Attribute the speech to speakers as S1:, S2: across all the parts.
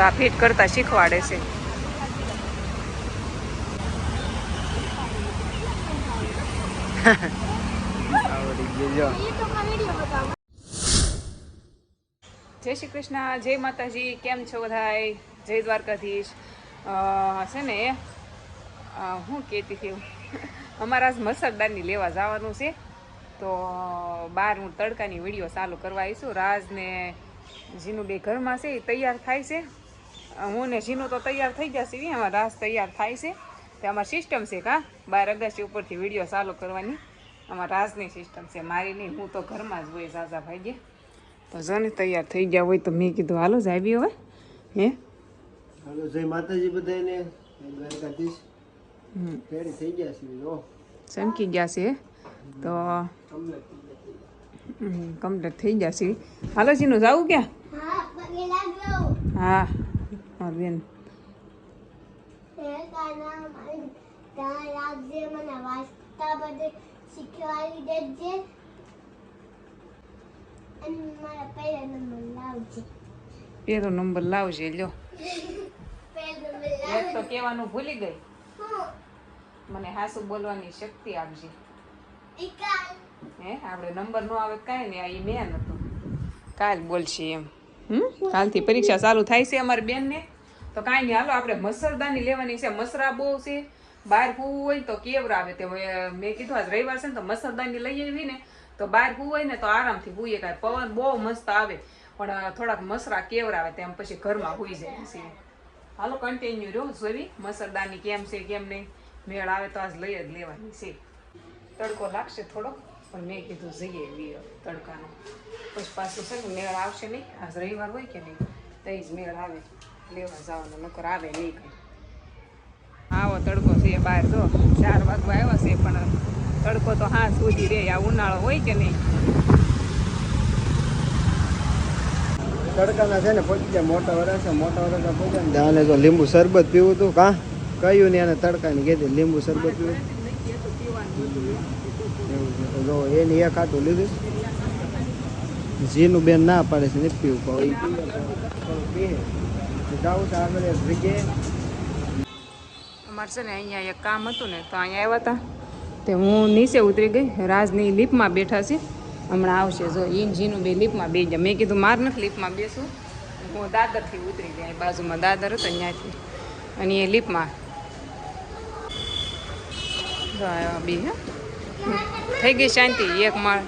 S1: આ ફિટ કરતા શીખવાડે છે. જય શ્રી કૃષ્ણ, જય માતાજી. કેમ છો બધાય? જય દ્વારકાધીશ. છે ને હું કહેતી હતી, અમારા મસરદારની લેવા જવાનું છે, તો બહાર હું તડકાની વિડીયો ચાલુ કરવા આવીશું. રાજને જીનું બે ઘરમાં છે, એ તૈયાર થાય છે. હું ને જીનું તો તૈયાર થઈ જશે, એમાં રાજ તૈયાર થાય છે. તે અમારી સિસ્ટમ છે કાં બહાર અગાસી ઉપરથી વિડીયો ચાલુ કરવાની. આમાં રાજની સિસ્ટમ છે, મારી નહીં. હું તો ઘરમાં જ હોય ઝાઝા ભાઈએ. તો જો ને તૈયાર થઈ ગયા હોય તો મેં કીધું હાલો જ આવી હવે. હે
S2: હાલો, જય માતાજી બધાને. દ્વારકાધીશ રેડી થઈ ગયા છે. જો
S1: ચમકી ગયા છે તો કમ્પ્લીટ થઈ ગયા છે. હાલો જીનું જાવું ક્યાં? હા હા બેન. પેલો નંબર લાવજે. લ્યો, એક તો કહેવાનું ભૂલી ગઈ. મને હાસુ બોલવાની શક્તિ આપજે. હે આપણે નંબર નો આવે કાંઈ નહીં. આ એ મેન હતું, કાલ બોલશે એમ. કાલથી પરીક્ષા ચાલુ થાય છે અમારી બેનને. તો કાંઈ નહીં, હાલો આપણે મસરદાની લેવાની છે. મસરા બહુ છે, બહાર પૂવું હોય તો કેવરાવે. તે મેં કીધું આજ રવિવાર છે ને તો મસરદાની લઈ આવી ને તો બહાર પૂવું હોય ને તો આરામથી પૂઈએ. કાંઈ પવન બહુ મસ્ત આવે પણ થોડાક મસરા કેવરાવે તેમ પછી ઘરમાં પૂઈ જાય છે. હાલો કન્ટિન્યુ રહ્યો જોવી મસરદાની કેમ છે કેમ નહીં. મેળ આવે તો આજ લઈ જ લેવાની છે. તડકો લાગશે થોડો પણ મેં કીધું જઈએ એવી તડકાનો. પછી પાછું છે ને મેળ આવશે નહીં. આજ રવિવાર હોય કે નહીં તો જ મેળ આવે લેવા જવાનો, નકર આવે નહીં કંઈ. આવો તડકો છે બહાર. જો 4 વાગવા આવ્યા છે પણ તડકો તો હા સુધી રે. આ ઉનાળો હોય કે નહીં.
S2: તડકાના છે ને પહોંચી જાય. મોટા વરસા પહોંચ્યા ને આને જો લીંબુ શરબત પીવું હતું. કાં કયું ને આને તડકાની કીધી લીંબુ શરબત પીવું એવું છે. તો જો એની એક આટું લીધું. જીનું બેન ના પાડે છે નથી પીવું પીએ જાઉં તો આગળ એક જગ્યાએ.
S1: અમારે છે ને અહીંયા એક કામ હતું ને તો અહીંયા આવ્યા હતા. તે હું નીચે ઉતરી ગઈ. રાજની લીપમાં બેઠા છે, હમણાં આવશે. જો જીનું બે લીપમાં બે ગયા. મેં કીધું માર નથી લીપમાં બેસું, હું દાદરથી ઉતરી ગઈ. બાજુમાં દાદર હતો ત્યાંથી, અને એ લીપમાં બે થઈ ગઈ શાંતિ. એક માળ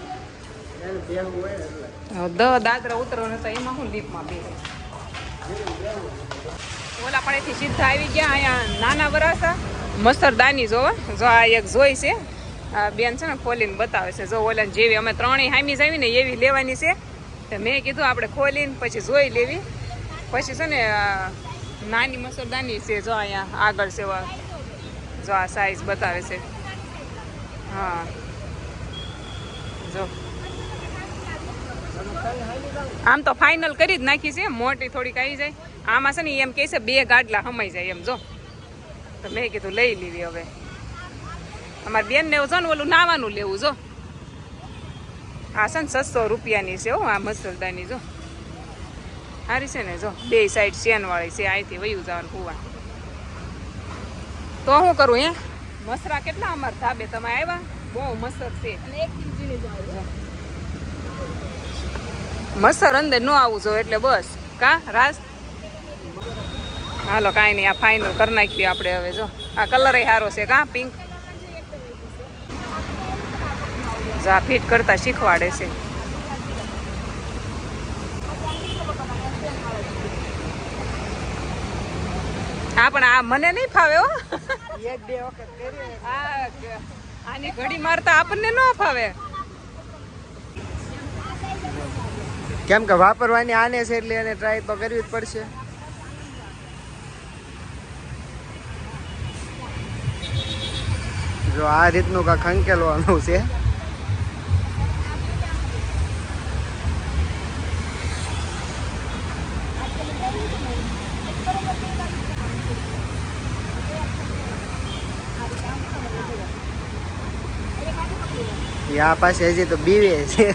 S1: દાદરા ઉતરવાનું હતા એમાં હું લીપમાં બે. ઓલા પણ એથી સીધા આવી ગયા. અહીંયા નાના વરાસા મસરદાની જોવા. જો આ એક જોઈ છે આ બેન છે ને ખોલીને બતાવે છે. જો ઓલા જેવી અમે ત્રણેય હામી જ આવી ને એવી લેવાની છે. તો મેં કીધું આપણે ખોલીને પછી જોઈ લેવી. પછી છે ને નાની મસરદાની છે. જો અહીંયા આગળ છે, જો આ સાઈઝ બતાવે છે. હા જો આમ તો ફાઇનલ કરી જ નાખી છે. મોટી થોડીક આવી જાય. આમાં છે ને એમ કહે છે 2 ગાડલા હમાઈ જાય એમ. જો તો મેં કીધું લઈ લેવી હવે. અમારી બેનને એવું છે ને ઓલું નાવાનું લેવું. જો આ છે ને 600 રૂપિયાની છે. હો આ મસરદાની જો સારી છે ને. જો 2 સાઈડ ચેનવાળી છે. અહીંથી વયું જવાનું કુવા. તો શું કરું હે મસરા કેટલા અમારે ધાબે તમે આવ્યા? બહુ મસર છે. મસર અંદર ન આવું જો એટલે બસ કા રાસ. હાલો કાંઈ નહીં, આ ફાઇનલ કરી નાખીએ આપણે હવે. જો આ કલર સારો છે કા પિંક. જા ફિટ કરતા શીખવાડે છે. હા પણ આ મને નહીં ફાવે હો. આની ઘડી મારતા આપણને ન ફાવે.
S2: કેમ કે વાપરવાની આને છે એટલે એને ટ્રાય તો કરવી જ પડશે. જો આ રીતનું કાંક ખંકેલવાનું છે. આ પાસે હજી તો બીવે છે.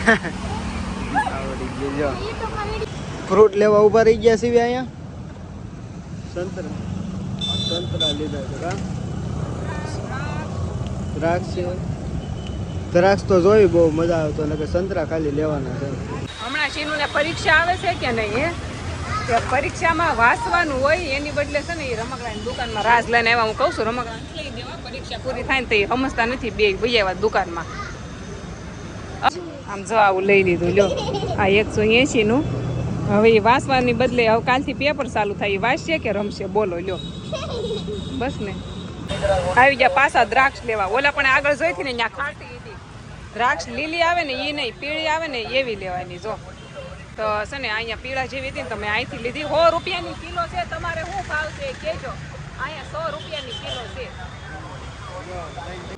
S2: આવડી ગયું જો ફ્રૂટ લેવા ઊભા રહી ગયા છીએ અહીંયા સંતરા લીધા છે કા દ્રાક્ષ તો જોઈ બહુ મજા આવે તો નકર સંતરા ખાલી લેવાના છે
S1: હમણાં શીનુને પરીક્ષા આવે છે કે નહીં હે કે પરીક્ષામાં વાંચવાનું હોય એની બદલે છે ને એ રમકડાની દુકાનમાં રાજ લઈને આવ્યા હું કહું છું રમકડા લઈ દેવા પરીક્ષા પૂરી થાય ને તો એ સમજતા નથી બે ભૈયા દુકાનમાં આમ જો આવું લઈ લીધું લ્યો આ 180 નું હવે એ વાંચવાની બદલે હવે કાલથી પેપર ચાલુ થાય એ વાંચશે કે રમશે બોલો લ્યો બસ ને આવી ગયા પાછા દ્રાક્ષ લેવા ઓલા પણ આગળ જોઈતી ને ત્યાં ખાટી હતી દ્રાક્ષ લીલી આવે ને એ નહીં પીળી આવે ને એવી લેવાની જો તો છે ને અહીંયા પીળા જેવી હતી ને તમે અહીંથી લીધી 100 રૂપિયાની કિલો છે તમારે શું ભાવ છે કહેજો અહીંયા 100 રૂપિયાની કિલો છે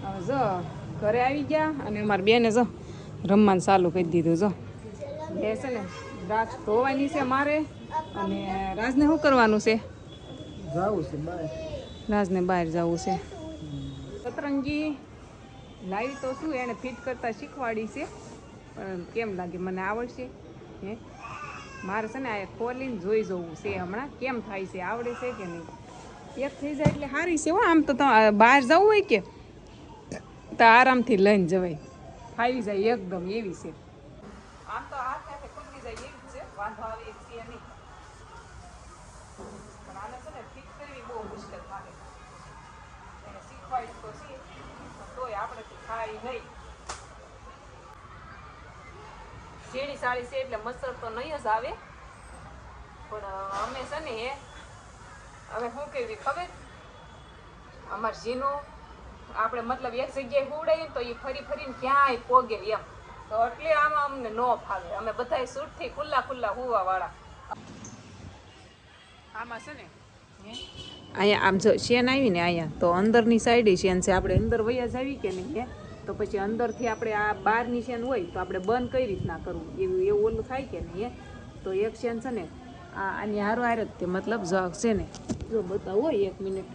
S1: હવે જો ઘરે આવી ગયા અને અમારી બેને જો રમવાનું ચાલુ કરી દીધું જો એ છે ને દ્રાક્ષ ધોવાની છે મારે અને રાજને શું કરવાનું છે
S2: જાવું છે બાય
S1: રાજને બહાર જવું છે પતરંગી લાવી તો શું એને ફિટ કરતા શીખવાડી છે પણ કેમ લાગે મને આવડશે હે મારે છે ને આ ખોલીને જોઈ જવું છે હમણાં કેમ થાય છે આવડે છે કે નહીં એક થઈ જાય એટલે સારી છે હો આમ તો બહાર જવું હોય કે તો આરામથી લઈને જવાય ફાવી જાય એકદમ એવી છે આમ તો હાથ હાથે ખુલી જાય એવી છે વાંધો આવે એક છે નહીં પણ આને છે ને ફિટ કરવી બહુ મુશ્કેલ લાગે એને શીખવાડી તો છે તોય આપણેથી થાય નહીં શેડી સાડી છે એટલે મચ્છર તો નહીં જ આવે પણ અમે છે ને હવે શું કેવી ખબર અમાર જીનું આપણે મતલબ એક જગ્યાએ હુવડાવીએ તો એ ફરી ફરીને ક્યાંય પોગે એમ તો એટલે આમાં અમને ન ફાવે અમે બધાય સૂટથી ખુલ્લા હુવા વાળા આમાં છે ને અહીંયા આમ જો શેન આવી ને અહીંયા તો અંદરની સાઈડ શેન છે આપણે અંદર વયા જ આવી કે નહીં હે તો પછી અંદરથી આપણે આ બહારની શેન હોય તો આપણે બંધ કઈ રીતના કરવું એવું ઓલું થાય કે નહીં હે તો એક શેન છે ને આની હારો હાર જ તે મતલબ જો છે ને જો બતાવો 1 મિનિટ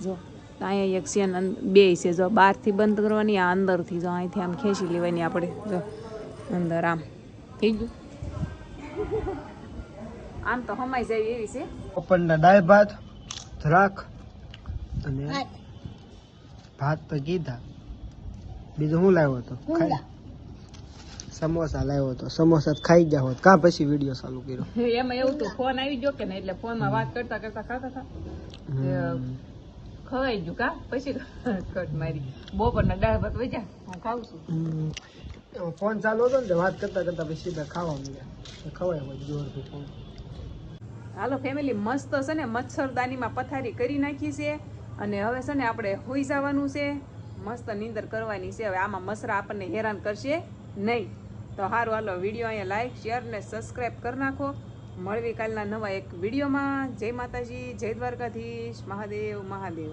S1: જો અહીંયા એક શેન બે છે જો બહારથી બંધ કરવાની આ અંદરથી જો અહીંથી આમ ખેંચી લેવાની આપણે જો અંદર આમ થઈ ગયું આમ તો હમાઈ જાય એવી છે
S2: ઉપરના દાળ ભાત દ્રાક્ષ અને ભાત તો કીધા બીજું શું લાવ્યો હતો સમોસા લાવ્યો હતો સમોસા ખાઈ ગયા હોત કાં પછી વિડીયો ચાલુ કર્યો
S1: એમાં એવું તો ફોન આવી ગયો કે ને એટલે ફોનમાં વાત કરતા ખાતા ખવાઈ ગયું કા પછી કટ મારી બપોરના દાળ ભાત વજા હું ખાઉં છું
S2: ફોન ચાલુ હતો ને વાત કરતા પછી સીધા ખાવા મળ્યા ખવાય હોય જોરથી ફોન
S1: હાલો ફેમિલી મસ્ત છે ને મચ્છરદાનીમાં પથારી કરી નાખી છે અને હવે છે ને આપણે હોઈ જવાનું છે મસ્ત નીંદર કરવાની છે હવે આમાં મસરા આપણને હેરાન કરશે નહીં તો સારું હાલો વિડીયો અહીંયા લાઈક શેર ને સબસ્ક્રાઈબ કરી નાખો મળવી કાલના નવા એક વિડીયોમાં જય માતાજી જય દ્વારકાધીશ મહાદેવ મહાદેવ